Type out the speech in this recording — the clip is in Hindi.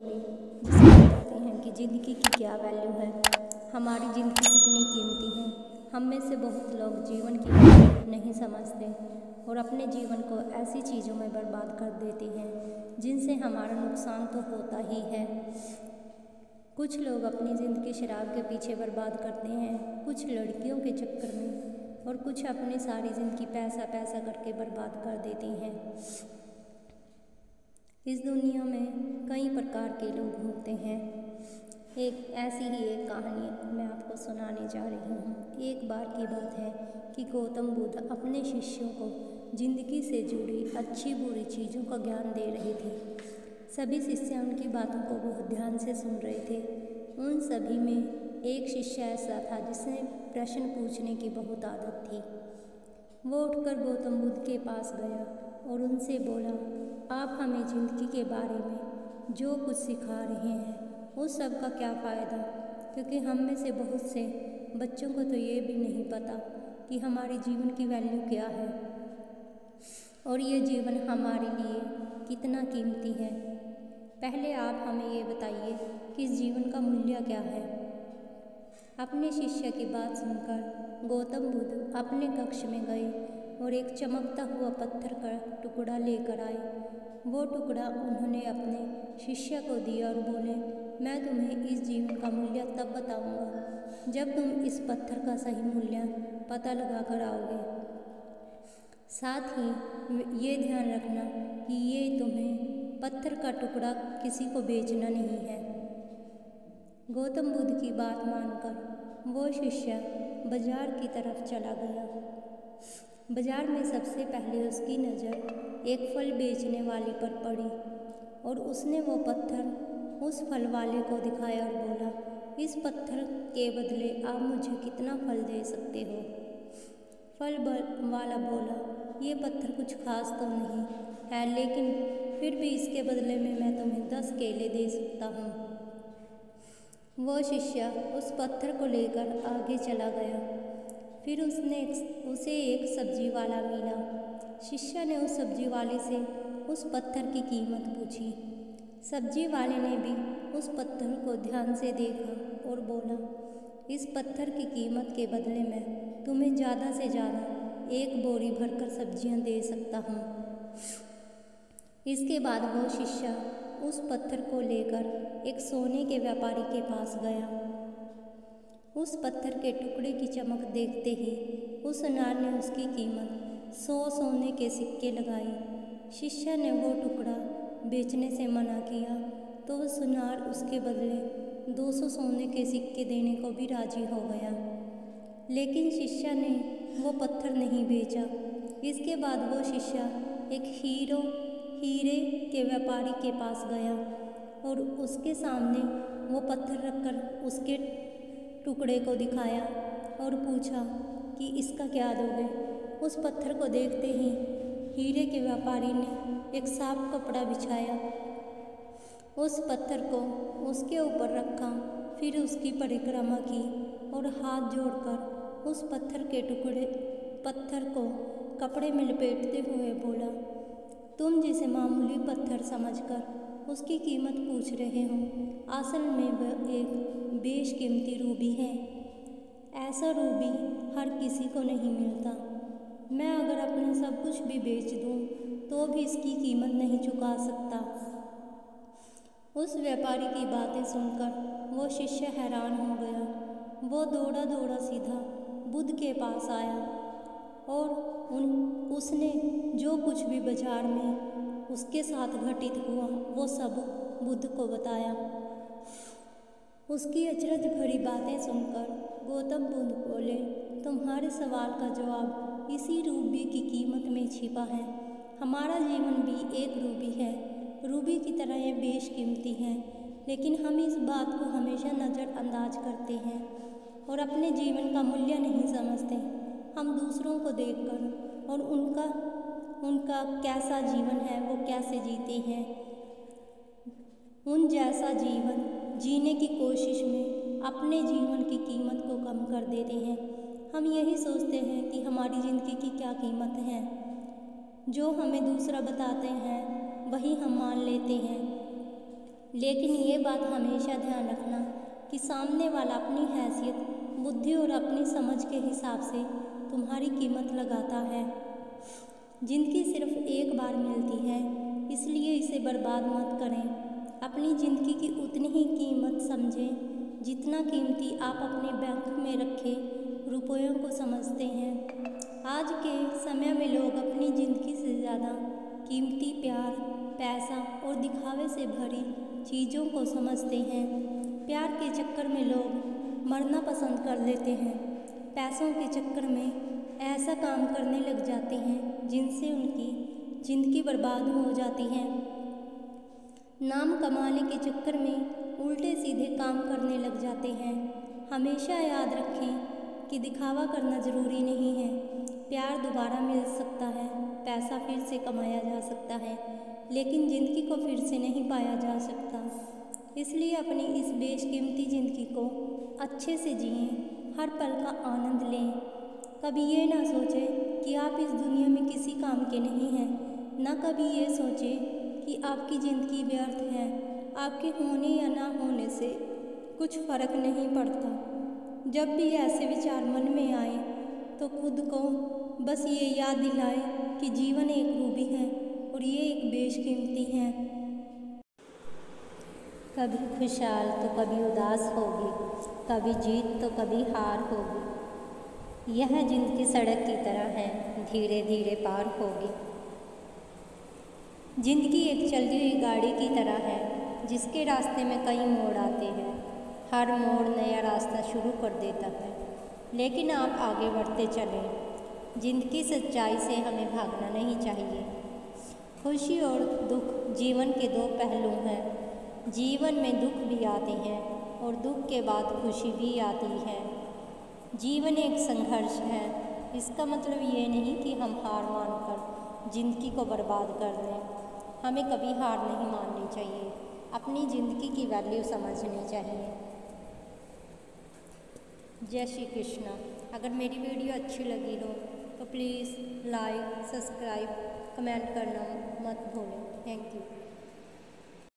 जिसमें बताते हैं कि ज़िंदगी की क्या वैल्यू है, हमारी ज़िंदगी कितनी कीमती है। हम में से बहुत लोग जीवन की वैल्यू नहीं समझते और अपने जीवन को ऐसी चीज़ों में बर्बाद कर देते हैं जिनसे हमारा नुकसान तो होता ही है। कुछ लोग अपनी ज़िंदगी शराब के पीछे बर्बाद करते हैं, कुछ लड़कियों के चक्कर में और कुछ अपनी सारी ज़िंदगी पैसा पैसा करके बर्बाद कर देते हैं। इस दुनिया में कई प्रकार के लोग होते हैं। ऐसी ही एक कहानी मैं आपको सुनाने जा रही हूँ। एक बार की बात है कि गौतम बुद्ध अपने शिष्यों को जिंदगी से जुड़ी अच्छी बुरी चीज़ों का ज्ञान दे रहे थे। सभी शिष्य उनकी बातों को बहुत ध्यान से सुन रहे थे। उन सभी में एक शिष्य ऐसा था जिसने प्रश्न पूछने की बहुत आदत थी। वो उठकर गौतम बुद्ध के पास गया और उनसे बोला, आप हमें ज़िंदगी के बारे में जो कुछ सिखा रहे हैं उस सब का क्या फ़ायदा, क्योंकि हम में से बहुत से बच्चों को तो ये भी नहीं पता कि हमारे जीवन की वैल्यू क्या है और ये जीवन हमारे लिए कितना कीमती है। पहले आप हमें ये बताइए कि इस जीवन का मूल्य क्या है। अपने शिष्य की बात सुनकर गौतम बुद्ध अपने कक्ष में गए और एक चमकता हुआ पत्थर का टुकड़ा लेकर आए। वो टुकड़ा उन्होंने अपने शिष्य को दिया और बोले, मैं तुम्हें इस जीवन का मूल्य तब बताऊंगा जब तुम इस पत्थर का सही मूल्य पता लगा कर आओगे। साथ ही ये ध्यान रखना कि ये तुम्हें पत्थर का टुकड़ा किसी को बेचना नहीं है। गौतम बुद्ध की बात मानकर वो शिष्य बाजार की तरफ चला गया। बाजार में सबसे पहले उसकी नज़र एक फल बेचने वाले पर पड़ी और उसने वो पत्थर उस फल वाले को दिखाया और बोला, इस पत्थर के बदले आप मुझे कितना फल दे सकते हो। फल वाला बोला, ये पत्थर कुछ खास तो नहीं है, लेकिन फिर भी इसके बदले में मैं तुम्हें 10 केले दे सकता हूँ। वो शिष्य उस पत्थर को लेकर आगे चला गया। फिर उसे एक सब्जी वाला मिला। शिष्य ने उस सब्जी वाले से उस पत्थर की कीमत पूछी। सब्जी वाले ने भी उस पत्थर को ध्यान से देखा और बोला, इस पत्थर की कीमत के बदले में तुम्हें ज़्यादा से ज़्यादा 1 बोरी भरकर सब्जियां दे सकता हूँ। इसके बाद वो शिष्य उस पत्थर को लेकर एक सोने के व्यापारी के पास गया। उस पत्थर के टुकड़े की चमक देखते ही उस सुनार ने उसकी कीमत 100 सोने के सिक्के लगाए। शिष्य ने वो टुकड़ा बेचने से मना किया तो वो सुनार उसके बदले 200 सोने के सिक्के देने को भी राजी हो गया, लेकिन शिष्य ने वो पत्थर नहीं बेचा। इसके बाद वो शिष्य एक हीरे के व्यापारी के पास गया और उसके सामने वो पत्थर रखकर उसके टुकड़े को दिखाया और पूछा कि इसका क्या दोगे। उस पत्थर को देखते ही हीरे के व्यापारी ने एक साफ कपड़ा बिछाया, उस पत्थर को उसके ऊपर रखा, फिर उसकी परिक्रमा की और हाथ जोड़कर उस पत्थर को कपड़े में लपेटते हुए बोला, तुम जिसे मामूली पत्थर समझकर उसकी कीमत पूछ रहे हो, असल में वह एक बेशकीमती रूबी है। ऐसा रूबी हर किसी को नहीं मिलता। मैं अगर अपना सब कुछ भी बेच दूं तो भी इसकी कीमत नहीं चुका सकता। उस व्यापारी की बातें सुनकर वो शिष्य हैरान हो गया। वो दौड़ा दौड़ा सीधा बुद्ध के पास आया और उसने जो कुछ भी बाजार में उसके साथ घटित हुआ वो सब बुद्ध को बताया। उसकी अचरज भरी बातें सुनकर गौतम बुद्ध बोले, तुम्हारे सवाल का जवाब इसी रूबी की कीमत में छिपा है। हमारा जीवन भी एक रूबी है। रूबी की तरह यह बेशकीमती है, लेकिन हम इस बात को हमेशा नज़रअंदाज करते हैं और अपने जीवन का मूल्य नहीं समझते। हम दूसरों को देखकर और उनका कैसा जीवन है वो कैसे जीते हैं, उन जैसा जीवन जीने की कोशिश में अपने जीवन की कीमत को कम कर देते हैं। हम यही सोचते हैं कि हमारी ज़िंदगी की क्या कीमत है। जो हमें दूसरा बताते हैं वही हम मान लेते हैं। लेकिन ये बात हमेशा ध्यान रखना कि सामने वाला अपनी हैसियत, बुद्धि और अपनी समझ के हिसाब से तुम्हारी कीमत लगाता है। ज़िंदगी सिर्फ एक बार मिलती है, इसलिए इसे बर्बाद मत करें। अपनी ज़िंदगी की उतनी ही कीमत समझें जितना कीमती आप अपने बैंक में रखे रुपयों को समझते हैं। आज के समय में लोग अपनी ज़िंदगी से ज़्यादा कीमती प्यार, पैसा और दिखावे से भरी चीज़ों को समझते हैं। प्यार के चक्कर में लोग मरना पसंद कर लेते हैं। पैसों के चक्कर में ऐसा काम करने लग जाते हैं जिनसे उनकी ज़िंदगी बर्बाद हो जाती है। नाम कमाने के चक्कर में उल्टे सीधे काम करने लग जाते हैं। हमेशा याद रखें कि दिखावा करना ज़रूरी नहीं है। प्यार दोबारा मिल सकता है, पैसा फिर से कमाया जा सकता है, लेकिन ज़िंदगी को फिर से नहीं पाया जा सकता। इसलिए अपनी इस बेशकीमती ज़िंदगी को अच्छे से जिएं, हर पल का आनंद लें। कभी ये ना सोचें कि आप इस दुनिया में किसी काम के नहीं हैं, ना कभी ये सोचें कि आपकी ज़िंदगी व्यर्थ है। आपके होने या ना होने से कुछ फ़र्क नहीं पड़ता। जब भी ऐसे विचार मन में आए तो खुद को बस ये याद दिलाए कि जीवन एक रूबी है और ये एक बेशकीमती है। कभी खुशहाल तो कभी उदास होगी, कभी जीत तो कभी हार होगी। यह ज़िंदगी सड़क की तरह है, धीरे धीरे पार होगी। ज़िंदगी एक चलती हुई गाड़ी की तरह है जिसके रास्ते में कई मोड़ आते हैं। हर मोड़ नया रास्ता शुरू कर देता है, लेकिन आप आगे बढ़ते चलें। ज़िंदगी सच्चाई से हमें भागना नहीं चाहिए। खुशी और दुख जीवन के दो पहलू हैं। जीवन में दुख भी आते हैं और दुख के बाद खुशी भी आती है। जीवन एक संघर्ष है। इसका मतलब ये नहीं कि हम हार मानकर ज़िंदगी को बर्बाद कर दें। हमें कभी हार नहीं माननी चाहिए। अपनी ज़िंदगी की वैल्यू समझनी चाहिए। जय श्री कृष्णा। अगर मेरी वीडियो अच्छी लगी हो तो प्लीज़ लाइक, सब्सक्राइब, कमेंट करना मत भूलें। Thank you.